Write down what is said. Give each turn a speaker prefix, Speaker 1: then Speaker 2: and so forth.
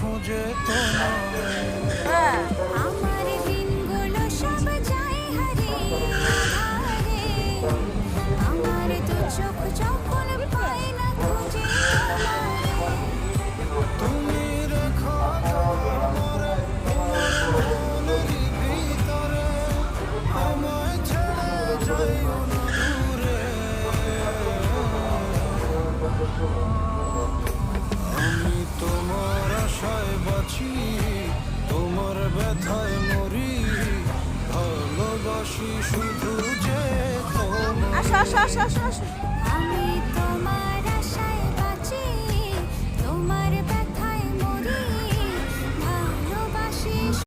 Speaker 1: খুঁজে তোমায়।
Speaker 2: আমার দিনগুলো সব যায় হারিয়ে আধারে, আমার দু চোখ যখন পায় না খুঁজে তোমারে।
Speaker 1: তুমি রেখো আমারে তোমার মনেরই ভিতরে, আমায় ছেড়ে যাইও না দূরে। আমি তোমার আশায় বাঁচি, তোমার ব্যথায় মরি, ভালোবাসি শুধু যে তোমায়।
Speaker 3: আসো আসো আসো আসো আসো।
Speaker 2: আমি